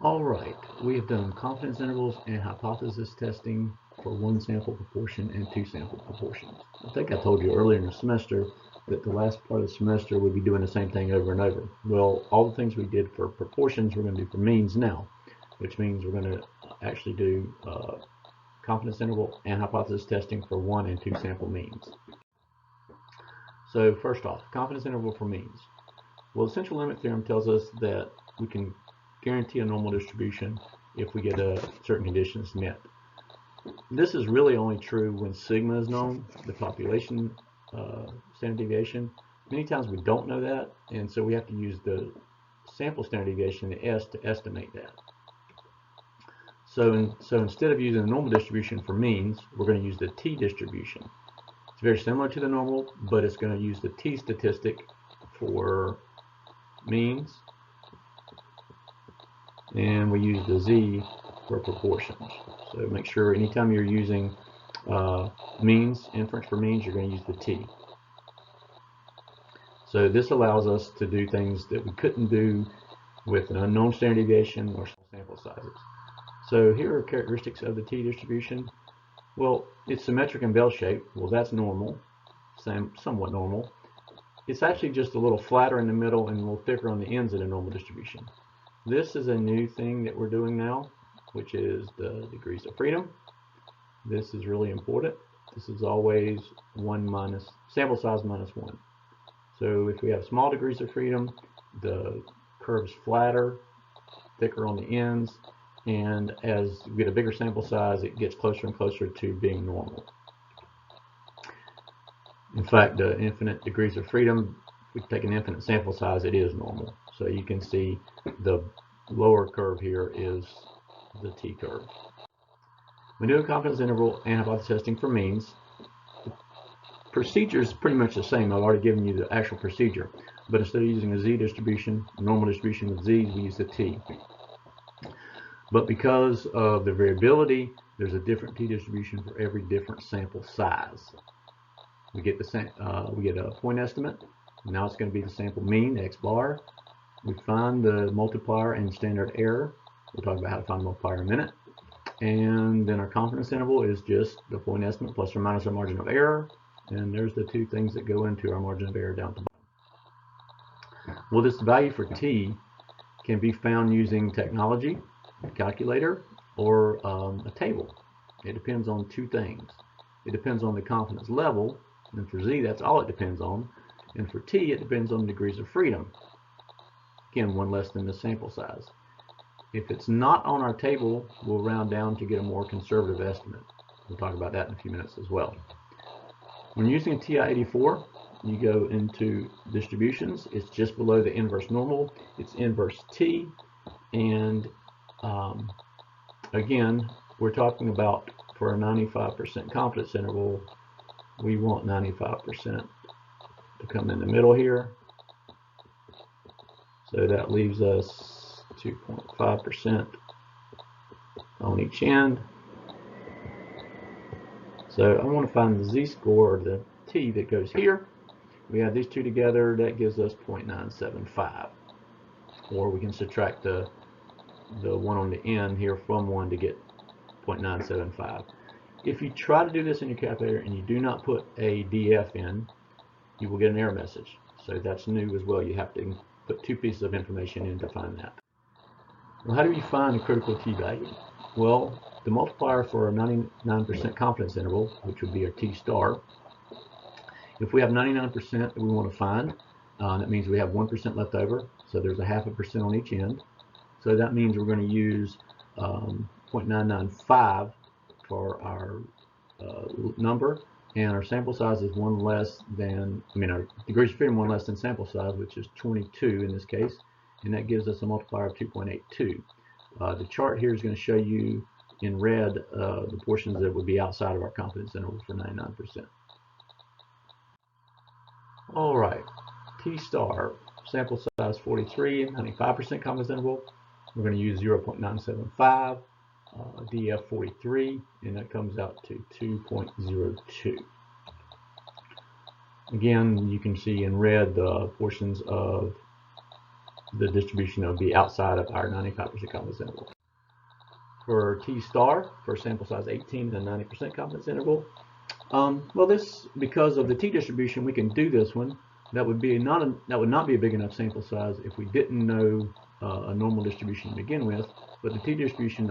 All right, we have done confidence intervals and hypothesis testing for one sample proportion and two sample proportions. I think I told you earlier in the semester that the last part of the semester we'd be doing the same thing over and over. Well, all the things we did for proportions we're going to do for means now, which means we're going to actually do confidence interval and hypothesis testing for one and two sample means. So first off, confidence interval for means. Well, the central limit theorem tells us that we can guarantee a normal distribution if we get certain conditions met. This is really only true when sigma is known, the population standard deviation. Many times we don't know that, and so we have to use the sample standard deviation, the S, to estimate that. So instead of using the normal distribution for means, we're going to use the t distribution. It's very similar to the normal, but it's going to use the t statistic for means, and we use the z for proportions. So make sure anytime you're using means, inference for means, you're going to use the t. So this allows us to do things that we couldn't do with an unknown standard deviation or small sample sizes. So here are characteristics of the t distribution. Well, it's symmetric and bell-shaped. Well, that's normal, somewhat normal. It's actually just a little flatter in the middle and a little thicker on the ends than a normal distribution. This is a new thing that we're doing now, which is the degrees of freedom. This is really important. This is always 1 minus sample size minus 1. So if we have small degrees of freedom, the curve's flatter, thicker on the ends, and as we get a bigger sample size, it gets closer and closer to being normal. In fact, the infinite degrees of freedom, if we take an infinite sample size, it is normal. So you can see the lower curve here is the t curve. When doing confidence interval and hypothesis testing for means, the procedure is pretty much the same. I've already given you the actual procedure, but instead of using a z distribution, a normal distribution with z's, we use the t. But because of the variability, there's a different t distribution for every different sample size. We get a point estimate. Now it's going to be the sample mean, x bar. We find the multiplier and standard error. We'll talk about how to find the multiplier in a minute. And then our confidence interval is just the point estimate plus or minus our margin of error. And there's the two things that go into our margin of error down at the bottom. Well, this value for t can be found using technology, a calculator, or a table. It depends on two things. It depends on the confidence level, and for z, that's all it depends on. And for t, it depends on the degrees of freedom. Again, one less than the sample size. If it's not on our table, we'll round down to get a more conservative estimate. We'll talk about that in a few minutes as well. When using TI-84, you go into distributions. It's just below the inverse normal. It's inverse t. And again, we're talking about for a 95% confidence interval, we want 95% to come in the middle here. So that leaves us 2.5% on each end. So I want to find the z-score, or the t, that goes here. We add these two together, that gives us 0.975. Or we can subtract the one on the end here from 1 to get 0.975. If you try to do this in your calculator and you do not put a df in, you will get an error message. So that's new as well. You have to put two pieces of information in to find that. Well, how do we find the critical t value? Well, the multiplier for a 99% confidence interval, which would be our t star, if we have 99% that we want to find, that means we have 1% left over, so there's a 0.5% on each end. So that means we're going to use 0.995 for our number, and our sample size is one less than, our degrees of freedom one less than sample size, which is 22 in this case, and that gives us a multiplier of 2.82. The chart here is going to show you in red the portions that would be outside of our confidence interval for 99%. All right, T star, sample size 43, 95% confidence interval. We're going to use 0.975, DF 43, and that comes out to 2.02. Again, you can see in red the portions of the distribution will be outside of our 95% confidence interval. For T star, for sample size 18 and a 90% confidence interval, well, this, because of the T distribution, we can do this one. That would not be a big enough sample size if we didn't know a normal distribution to begin with, but the T distribution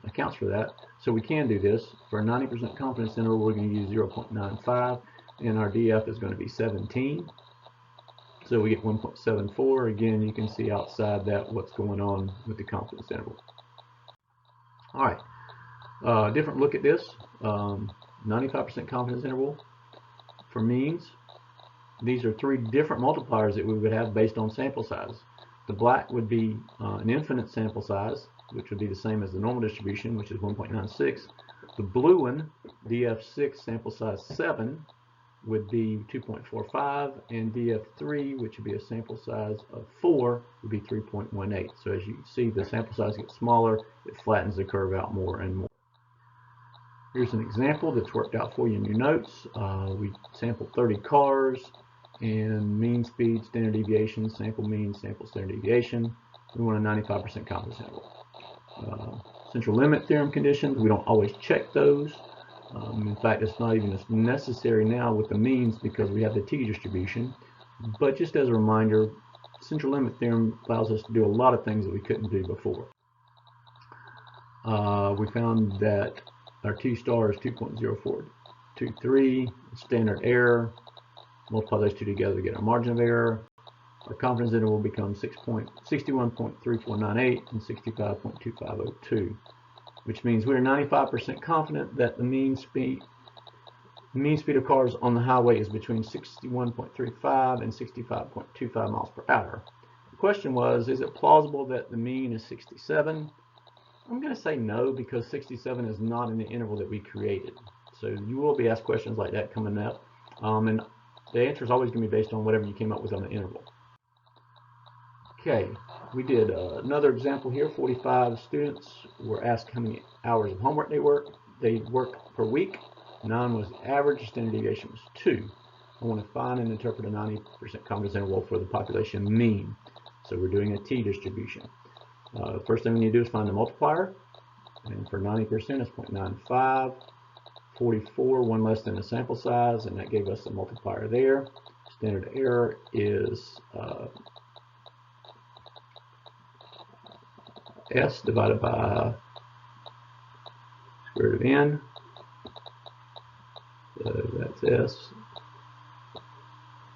accounts for that. So we can do this. For a 90% confidence interval, we're going to use 0.95, and our DF is going to be 17. So we get 1.74. Again, you can see outside that what's going on with the confidence interval. All right, different look at this. 95% confidence interval for means. These are three different multipliers that we would have based on sample size. The black would be an infinite sample size, which would be the same as the normal distribution, which is 1.96. The blue one, DF6 sample size 7, would be 2.45, and DF3, which would be a sample size of 4, would be 3.18. So as you see, the sample size gets smaller, it flattens the curve out more and more. Here's an example that's worked out for you in your notes. We sampled 30 cars, and mean speed, standard deviation, sample mean, sample standard deviation. We want a 95% confidence interval. Central limit theorem conditions, we don't always check those. In fact, it's not even as necessary now with the means because we have the T distribution. But just as a reminder, central limit theorem allows us to do a lot of things that we couldn't do before. We found that our T star is 2.0423, standard error. Multiply those two together to get our margin of error. Our confidence interval becomes 61.3498 and 65.2502, which means we're 95% confident that the mean speed of cars on the highway is between 61.35 and 65.25 miles per hour. The question was, is it plausible that the mean is 67? I'm going to say no, because 67 is not in the interval that we created. So you will be asked questions like that coming up, and the answer is always going to be based on whatever you came up with on the interval. Okay, we did another example here. 45 students were asked how many hours of homework they work per week. 9 was the average, standard deviation was 2. I want to find and interpret a 90% confidence interval for the population mean. So we're doing a T distribution. First thing we need to do is find the multiplier, and for 90% it's 0.95. 44, one less than the sample size, and that gave us the multiplier there. Standard error is S divided by square root of N. So that's S.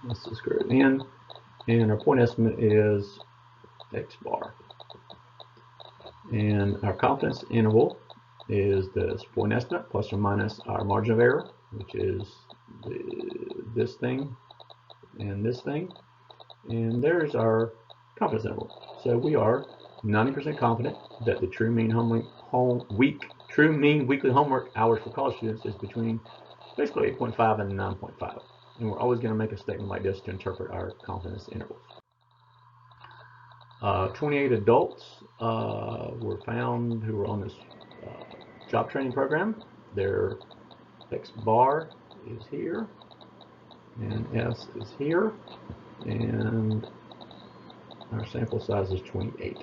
That's the square root of N. And our point estimate is X bar. And our confidence interval is the point estimate plus or minus our margin of error, which is this thing and this thing. And there's our confidence interval. So we are 90% confident that the true mean weekly homework hours for college students is between basically 8.5 and 9.5. And we're always going to make a statement like this to interpret our confidence intervals. 28 adults were found who were on this job training program. Their X bar is here, and S is here, and our sample size is 28.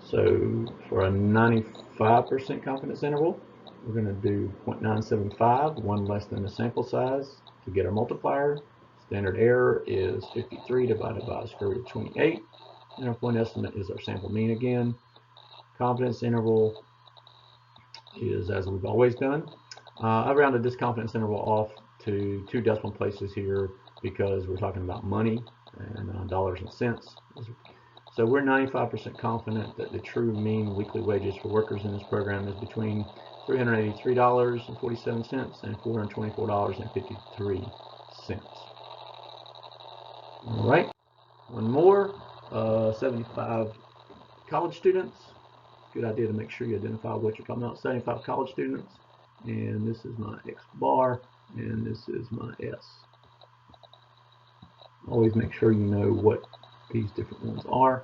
So for a 95% confidence interval, we're going to do 0.975, one less than the sample size, to get our multiplier. Standard error is 53 divided by the square root of 28. And our point estimate is our sample mean again. Confidence interval is as we've always done. I rounded this confidence interval off to 2 decimal places here because we're talking about money and dollars and cents. So we're 95% confident that the true mean weekly wages for workers in this program is between $383.47 and $424.53. All right, one more. 75 college students. Good idea to make sure you identify what you're talking about. 75 college students, and this is my X bar, and this is my S. Always make sure you know what these different ones are.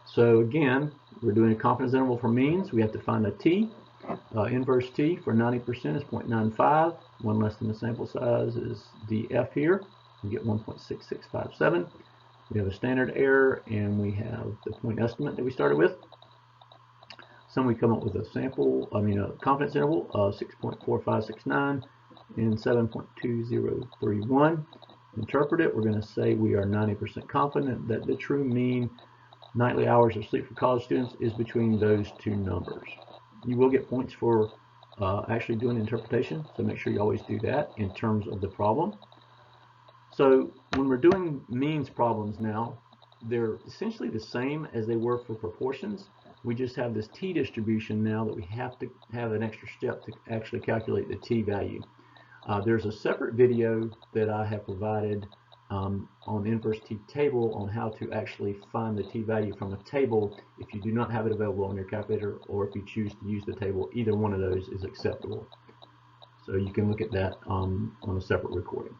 So again, we're doing a confidence interval for means. We have to find a T. Inverse T for 90% is 0.95. One less than the sample size is DF here. You get 1.6657. We have a standard error, and we have the point estimate that we started with. Some we come up with a confidence interval of 6.4569 and 7.2031. Interpret it. We're going to say we are 90% confident that the true mean nightly hours of sleep for college students is between those two numbers. You will get points for actually doing the interpretation, so make sure you always do that in terms of the problem. So when we're doing means problems now, they're essentially the same as they were for proportions. We just have this t distribution now that we have to have an extra step to actually calculate the t value. There's a separate video that I have provided on the inverse t table on how to actually find the t value from a table if you do not have it available on your calculator, or if you choose to use the table. Either one of those is acceptable. So you can look at that on a separate recording.